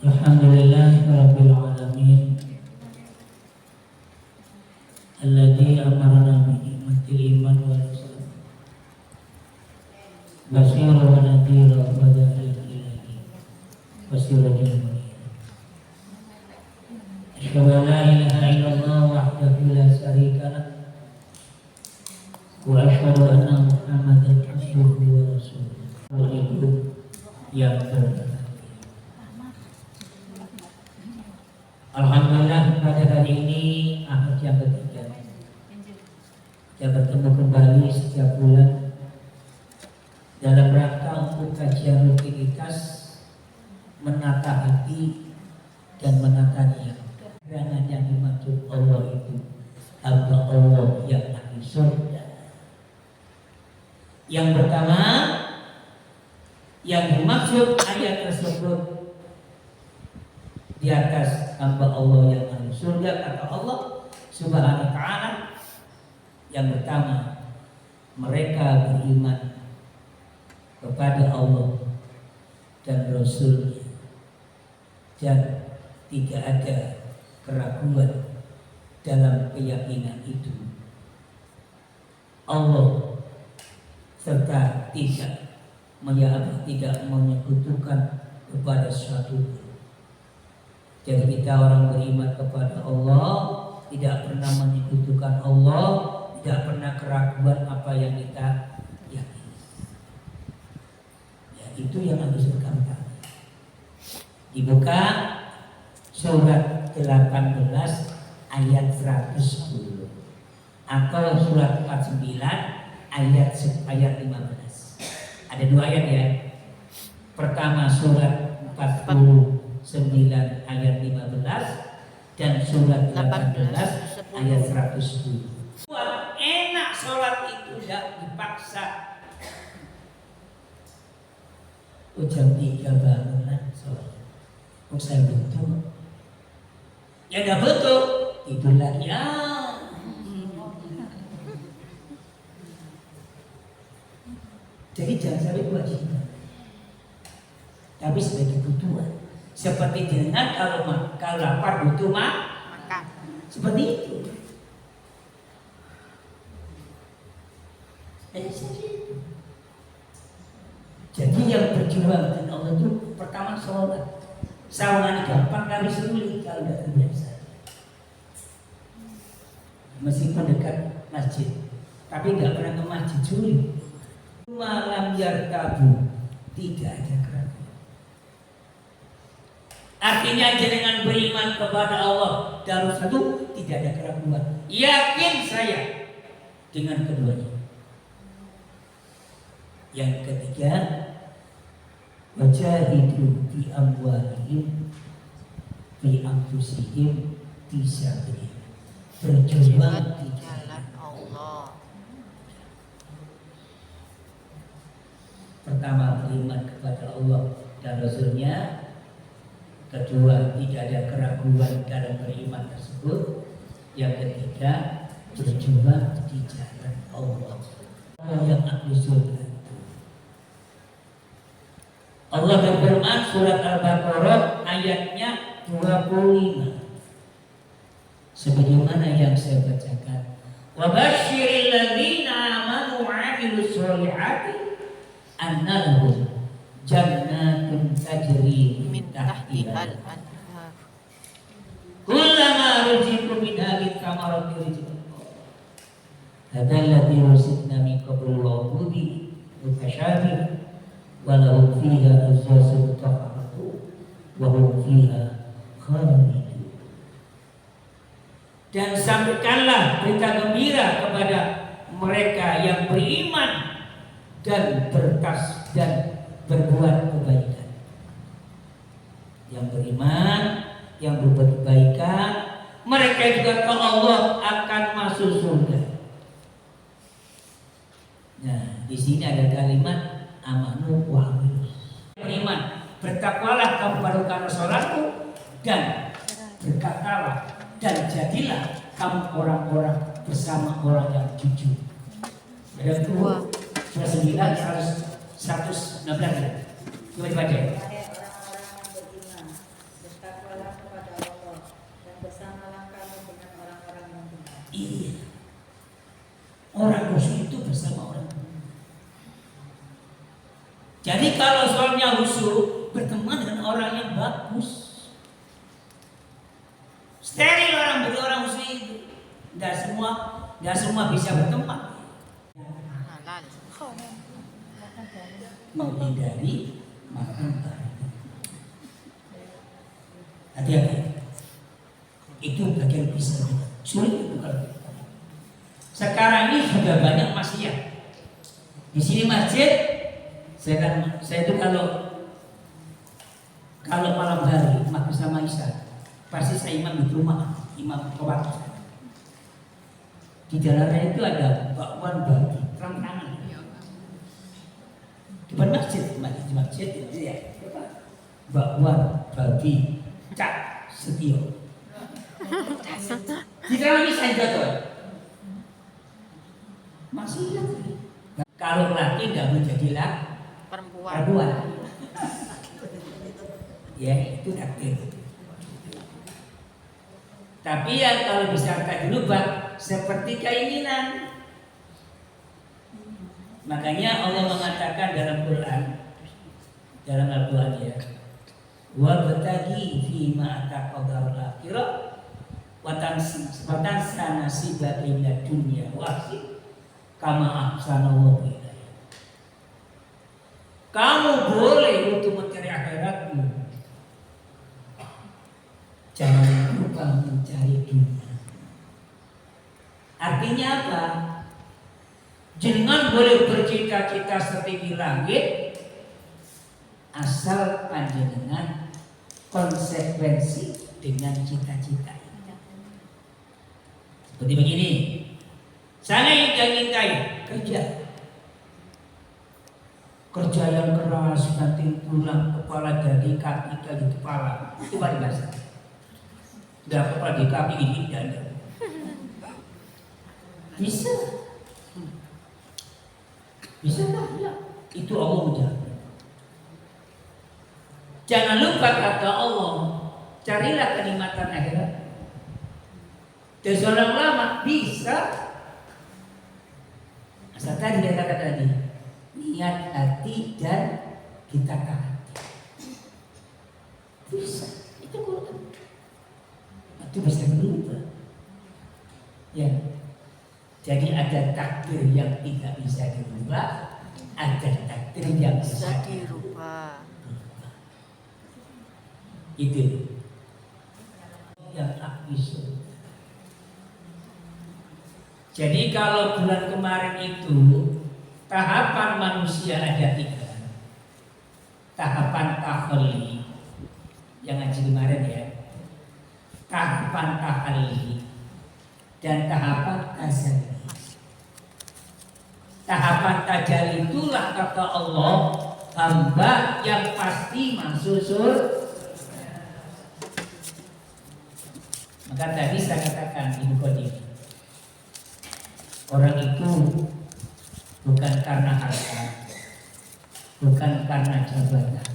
Alhamdulillahirabbil alamin alladzi amarna bi ni'matil iman wal islam basyira wa nadhira wa da'il ilahi wasirajan munir. Asyhadu an la ilaha illallah wahdahu la syarika lah wa asyhadu anna Muhammadan abduhu wa rasuluh. Wa itu yang berbahagia. Alhamdulillah pada hari ini Ahad yang ketiga kita bertemu kembali setiap bulan dalam rangka untuk kajian rutinitas menata hati dan menata niat. Gerangan yang dimaksud Allah itu hamba Allah yang ahli surga. Yang pertama yang dimaksud ayat tersebut di atas hamba Allah yang ahli surga, kata Allah Subhanahu wa ta'ala, yang pertama mereka beriman kepada Allah dan Rasulnya dan tidak ada keraguan dalam keyakinan itu. Allah serta tidak menyekutukan kepada suatu. Jadi kita orang beriman kepada Allah tidak pernah menyekutukan Allah, tidak pernah keraguan apa yang kita yakini. Ya, itu yang harus kita dibuka surat 18 ayat 110 atau surat 49 ayat 15. Ada dua ayat ya. Pertama surat 49 ayat 15 dan surat 18 ayat 110. Buat enak sholat itu tidak dipaksa. Jam 3 bangunan sholat. Kok saya betul? Ya tidak betul. Itu lagi ya. Jadi jangan sampai kewajiban, tapi sebagai kebutuhan. Seperti dengan kalau lapar butuh makan. Seperti itu. Jadi yang berjuang dengan Allah itu pertama sholat. Sawangan gampang kami sulit kalau tidak terbiasa. Meskipun dekat masjid, tapi nggak pernah ke masjid sulit. Malam yartabu, tidak ada keraguan. Artinya jenengan beriman kepada Allah dalam satu tidak ada keraguan. Yakin saya dengan keduanya. Yang ketiga, wajahidu fi amwalihim fi anfusihim fi sabilillah. Berjuang di jalan Allah. Pertama beriman kepada Allah dan Rasulnya. Kedua tidak ada keraguan dalam beriman tersebut. Yang ketiga berjuang di jalan Allah. Allah yang ahli surga. Allah berfirman surat Al-Baqarah ayatnya 25. Sebagaimana yang saya bacakan. Wa basyiril ladzina amanu wa 'amilus sholihati anna lahum jannatun tajri min tahtihal anhar kullama ruziqu minha min thamaratin rizqan hadzal ladzi ruziqna min qablu wa hudi mutasyabih wa lahum fiha azwajun mutahharatu wa hum fiha khalidun. Dan sampaikanlah berita gembira kepada mereka yang beriman dan berbuat kebaikan. Yang beriman, yang berbuat kebaikan, mereka juga kalau Allah akan masuk surga. Nah, di sini ada kalimat amanu wa amilus. Beriman, bertakwalah kamu karena sholatku dan berkatalah dan jadilah kamu orang-orang bersama orang yang jujur. Ada dua. Surah 9 116 ya. Coba dibaca. Jadi kalau soalnya khusyuk, berteman dengan orang yang bagus. Steril orang khusyuk itu. Nggak semua bisa berteman. Menghindari makan bareng. Hati-hati. Itu bagian bisa sulit itu kalau kita. Sekarang ini sudah banyak maksiat. Di sini masjid, saya itu kalau malam hari maghrib sama isya, pasti saya imam di rumah, imam kebakar. Di jalannya itu ada bakwan babi, terang-terangan. Depan masjid itu ya, bakwan babi, Cak Setio. Di dalam ini saya jatuh. Masih lagi. Kalau laki nggak menjadilah perempuan. Ya itu takdir. Tapi ya kalau bisa tak dirubah seperti keinginan. Makanya Allah mengatakan dalam Al-Quran ya, wa batagi fi ma ataqadar akhirah wa tansa nasiba ila dunya wa kama ahsanallahu ilaik. Kamu boleh untuk mencari akhiratmu, jangan lupa mencari dunia. Artinya apa? Jangan boleh bercita-cita setinggi langit, asal panjenengan konsekuensi dengan cita-cita ini. Seperti begini, saya ingin kaya kerja yang keras, nanti tulang kepala jadi kaki jadi kepala, itu paling biasa. Udah kepala di kaki ini dan bisa nggak? Ya, itu Allah menjaga. Jangan lupa kata Allah, carilah kenikmatan akhirat. Dan seorang ulama bisa. Asal tadi dia kata tadi, niat hati dan kita hati. Bisa, itu Quran. Itu bisa berubah. Ya. Jadi ada takdir yang tidak bisa dirubah, ada takdir yang bisa dirubah. Itu yang akhir. Jadi kalau bulan kemarin itu tahapan manusia ada 3. Tahapan tahalli yang ngaji kemarin ya. Tahapan tahalli dan tahapan tajalli. Tahapan tajalli itulah kata Allah, hamba yang pasti masuk surga. Maka tadi saya katakan di mukadimah, orang itu bukan karena harta, bukan karena jabatan,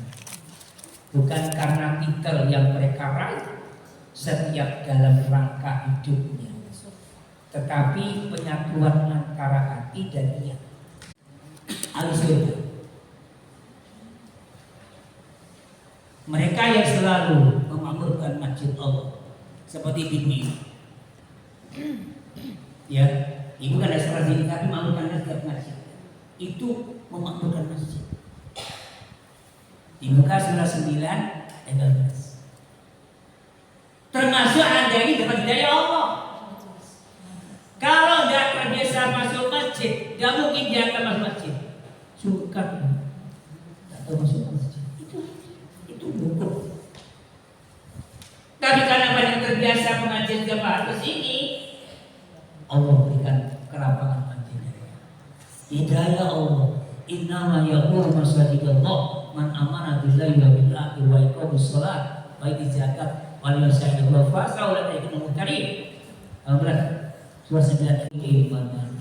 bukan karena titel yang mereka raih setiap dalam rangka hidupnya, tetapi penyatuan antara hati dan niat. Mereka yang selalu memakmurkan masjid Allah seperti ibu, ya, ibu kan dasar sini tapi makmurkan setiap masjid. Itu memakmurkan masjid. Di muka surah 9 ayat 12. Termasuk Anda ini dapat hidayah Allah. Kalau nggak terbiasa masuk masjid, nggak mungkin dia akan masuk masjid. Suka atau masuk masjid itu buku. Tapi karena banyak terbiasa mengaji jemaah ke sini, Allah berikan kerapangan batinnya. Hidayah Allah. Innama yaqulu masajidallah man amana billahi wa bil akhir wa iqamus shalah wa itiz zakat wa lam yashhadu wa fasa wa la yakunu mutarin. Alhamdulillah. Surah 9 ini iman.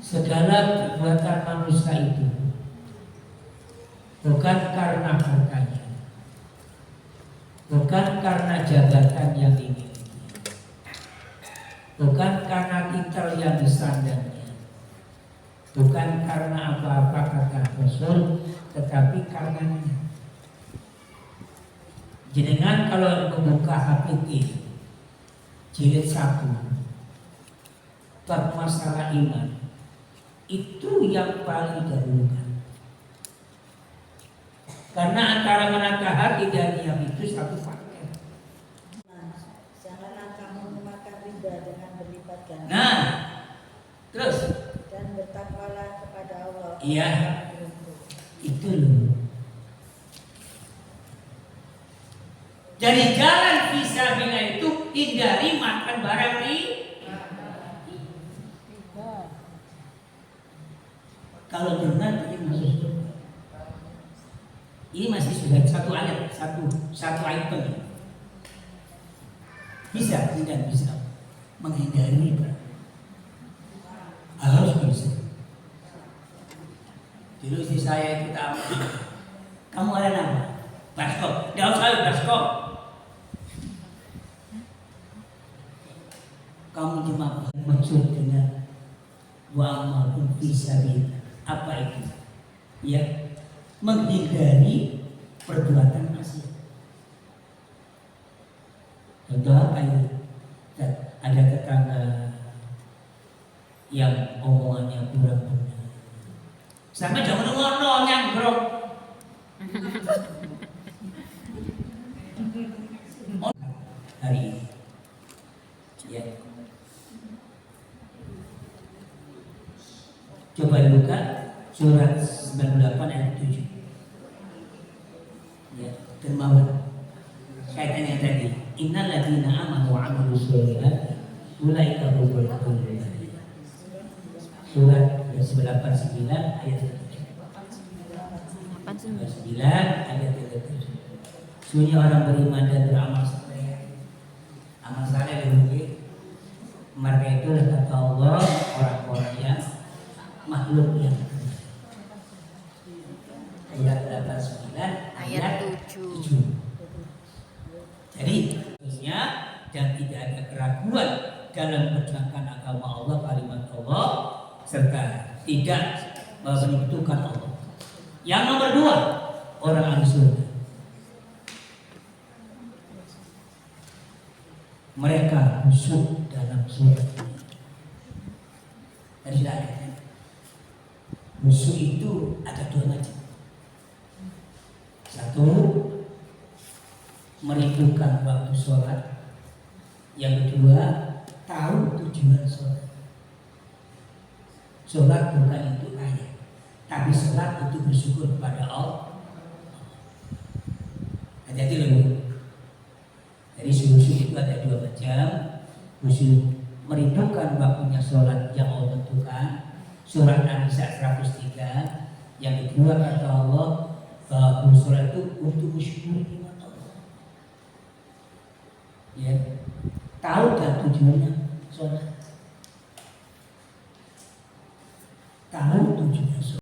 Segala perbuatan manusia itu bukan karena hartanya, bukan karena jabatan yang dimiliki, bukan karena titel yang disandangnya, bukan karena apa-apa kata Rasul, tetapi karena jenengan kalau membuka HPT jilid 1 bab masalah iman, itu yang paling dahulukan. Karena antara menata hati dan diam itu satu paket. Janganlah kamu memakan riba dengan berlipat ganda. Nah, terus Dan bertakwalah kepada Allah. iya, itu loh. Jadi jalan fisabilillah itu hindari makan barang riba. Kalau benar ini masuk surga. Ini masih sudah satu ayat, satu item. Bisa tidak bisa menghindari riba? Harus bisa. Dulu istri saya itu tahu, kamu ada nama? Baskop. Tidak usah baskop. Kamu cuma maksud dengan wa amalun fisabilillah. Apa itu? Ya, menghindari perbuatan maksiat. Contoh apa itu? Ada tetangga yang omongannya kurang benar. Sama jangan ngono yang bro. Hari ini, ya. Coba buka surat 98 ayat 7. Ya, dermawan. Kaitannya tadi, innal ladzina amanu wa 'amilus sholihati ulaika humul muhtadun. Surat 89 ayat 7. 9 ayat 7. Sesungguhnya orang beriman dan beramal saleh. Amal saleh berupa mereka itu kata Allah orang-orang yang makhluk yang ayat 89 ayat 7. Jadi khususnya dan tidak ada keraguan dalam menjalankan agama Allah, kalimat Allah, serta tidak menyekutukan Allah. Yang nomor 2, orang ahli surga. Mereka khusyuk dalam surat ini. Tadi sudah ada. Khusyuk itu ada 2 macam. Satu, merindukan waktu sholat. Yang kedua, tahu tujuan sholat. Sholat bukan untuk kaya, tapi sholat untuk bersyukur kepada Allah. Hati-hati loh. Jadi khusyuk itu ada 2 macam. Khusyuk merindukan waktunya sholat yang Allah tentukan, surat An-Nisa 103. Yang kedua kata Allah bahwa sholat itu untuk bersyukur kepada Allah. Ya, tahu dan tujuannya sholat.